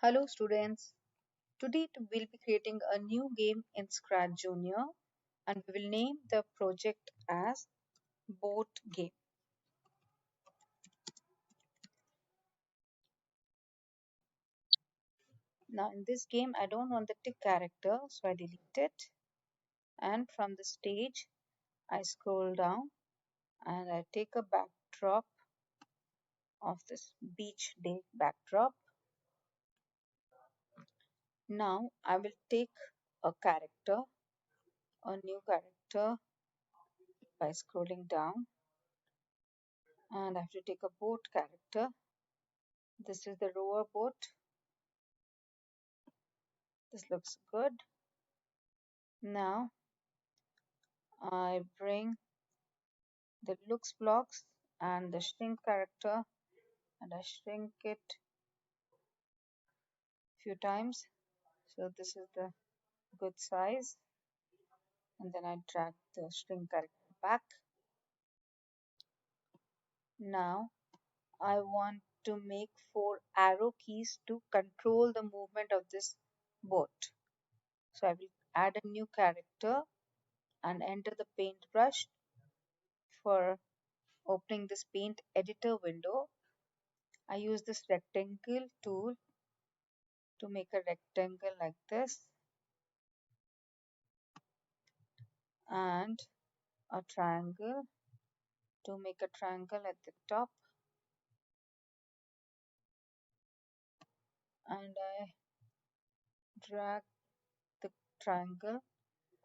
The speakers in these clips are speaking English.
Hello students. Today we'll be creating a new game in Scratch Junior and we will name the project as Boat Game. Now in this game I don't want the tick character so I delete it, and from the stage I scroll down and I take a backdrop of this beach day backdrop. Now I will take a character, a new character, by scrolling down, and I have to take a boat character. This is the rower boat. This looks good. Now I bring the looks blocks and the shrink character and I shrink it few times. So this is the good size, and then I drag the shrink character back. Now I want to make 4 arrow keys to control the movement of this boat. So I will add a new character and enter the paintbrush for opening this paint editor window. I use this rectangle tool to make a rectangle like this and a triangle to make a triangle at the top, and I drag the triangle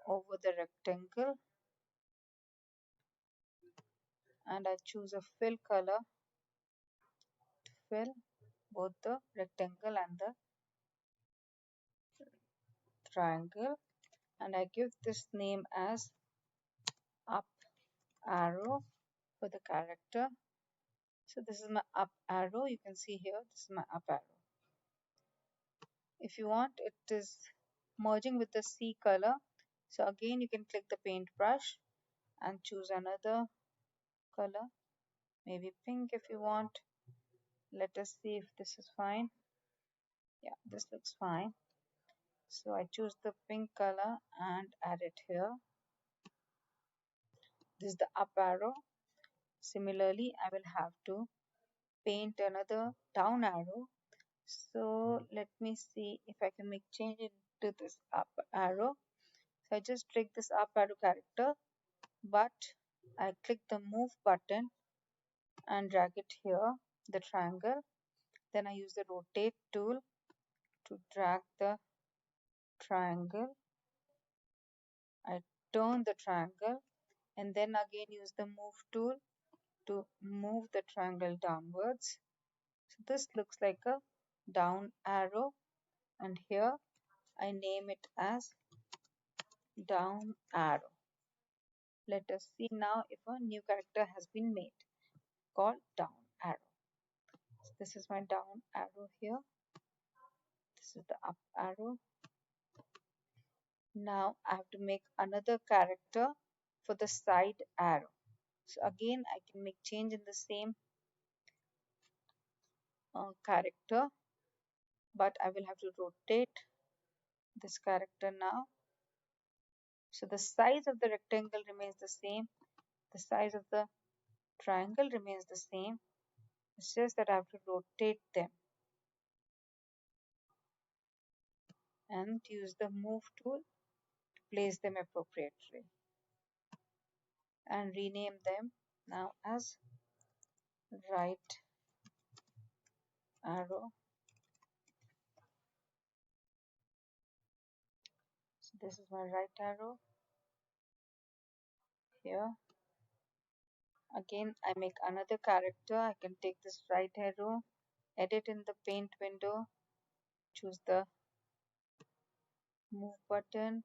over the rectangle and I choose a fill color to fill both the rectangle and the triangle, and I give this name as up arrow for the character. So this is my up arrow. You can see here, this is my up arrow. If you want, it is merging with the sea color. So again, you can click the paintbrush and choose another color, maybe pink if you want. Let us see if this is fine. Yeah, this looks fine. So I choose the pink color and add it here. This is the up arrow. Similarly, I will have to paint another down arrow. So let me see if I can make change into this up arrow. So I just click this up arrow character, but I click the move button and drag it here, the triangle. Then I use the rotate tool to drag the triangle. I turn the triangle and then again use the move tool to move the triangle downwards. So this looks like a down arrow, and here I name it as down arrow. Let us see now if a new character has been made called down arrow. So this is my down arrow here. This is the up arrow. Now I have to make another character for the side arrow. So again I can make change in the same character, but I will have to rotate this character now. So the size of the rectangle remains the same, the size of the triangle remains the same. It's just that I have to rotate them and use the move tool to place them appropriately and rename them now as right arrow. So this is my right arrow here. Again, I make another character. I can take this right arrow, edit in the paint window, choose the move button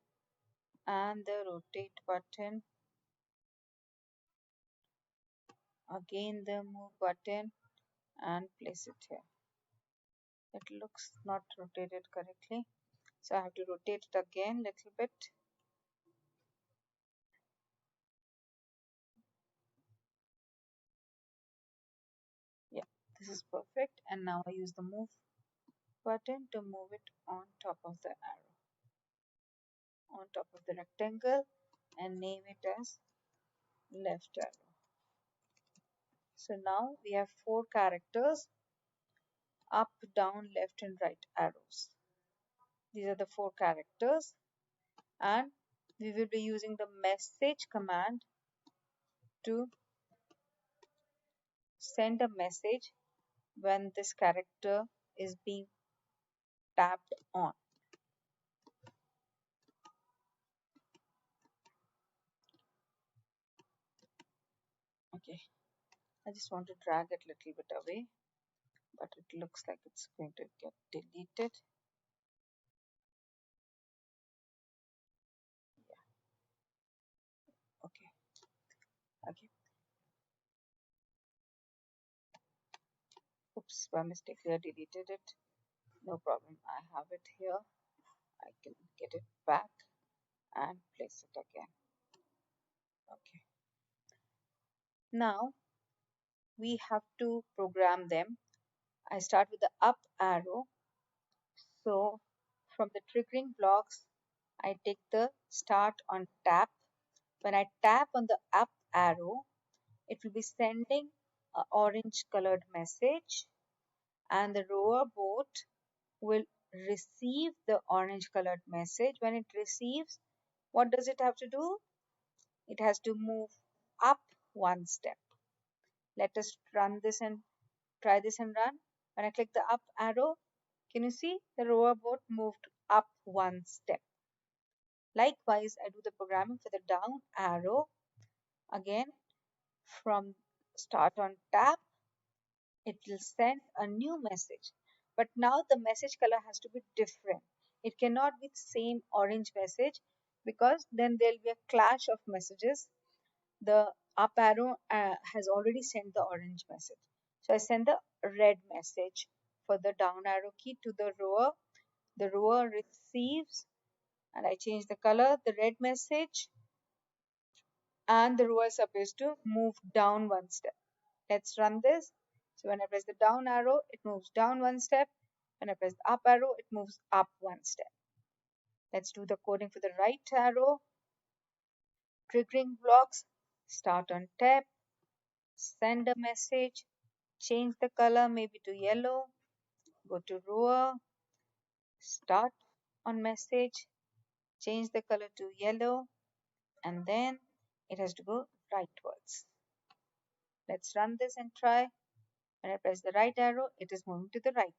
and the rotate button. Again the move button and place it here. It looks not rotated correctly, so I have to rotate it again little bit. Yeah, this is perfect, and now I use the move button to move it on top of the arrow, on top of the rectangle, and name it as left arrow. So now we have 4 characters: up, down, left, and right arrows. These are the 4 characters, and we will be using the message command to send a message when this character is being tapped on. Okay, I just want to drag it a little bit away, but it looks like it's going to get deleted. Okay, okay. Oops, by mistake I deleted it. No problem, I have it here. I can get it back and place it again. Okay. Now we have to program them. I start with the up arrow. So from the triggering blocks, I take the start on tap. When I tap on the up arrow, it will be sending an orange colored message, and the rower boat will receive the orange colored message. When it receives, what does it have to do? It has to move up 1 step. Let us run this and try this and run. When I click the up arrow, can you see the rower boat moved up 1 step? Likewise, I do the programming for the down arrow. Again, from start on tap, it will send a new message. But now the message color has to be different. It cannot be the same orange message, because then there will be a clash of messages. The up arrow has already sent the orange message. So I send the red message for the down arrow key to the rower. The rower receives, and I change the color, the red message, and the rower is supposed to move down 1 step. Let's run this. So when I press the down arrow, it moves down 1 step. When I press the up arrow, it moves up 1 step. Let's do the coding for the right arrow. Triggering blocks, start on tap, send a message, change the color maybe to yellow, go to rower, start on message, change the color to yellow, and then it has to go rightwards. Let's run this and try. When I press the right arrow, it is moving to the right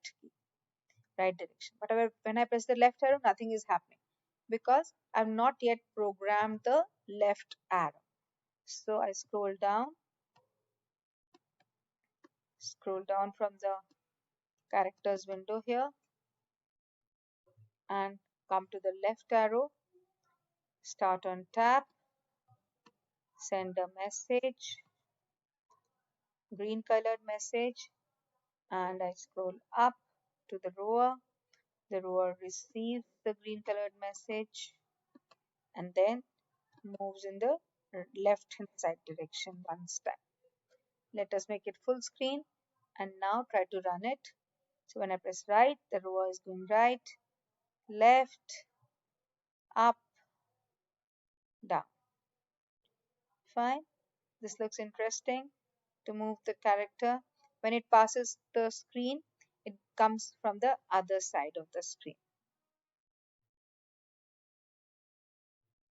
direction. But when I press the left arrow, nothing is happening, because I've not yet programmed the left arrow. So I scroll down from the characters window here and come to the left arrow, start on tap, send a message, green colored message, and I scroll up to the rower. The rower receives the green colored message and then moves in the left hand side direction 1 step. Let us make it full screen and now try to run it. So when I press right, the rower is going right, left, up, down. Fine. This looks interesting. To move the character, when it passes the screen, it comes from the other side of the screen.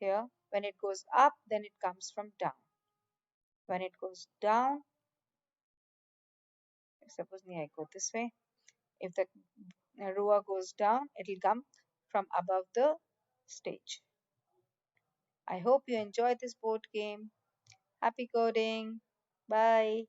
Here, when it goes up, then it comes from down. When it goes down, suppose I go this way. If the rower goes down, it will come from above the stage. I hope you enjoyed this board game. Happy coding. Bye.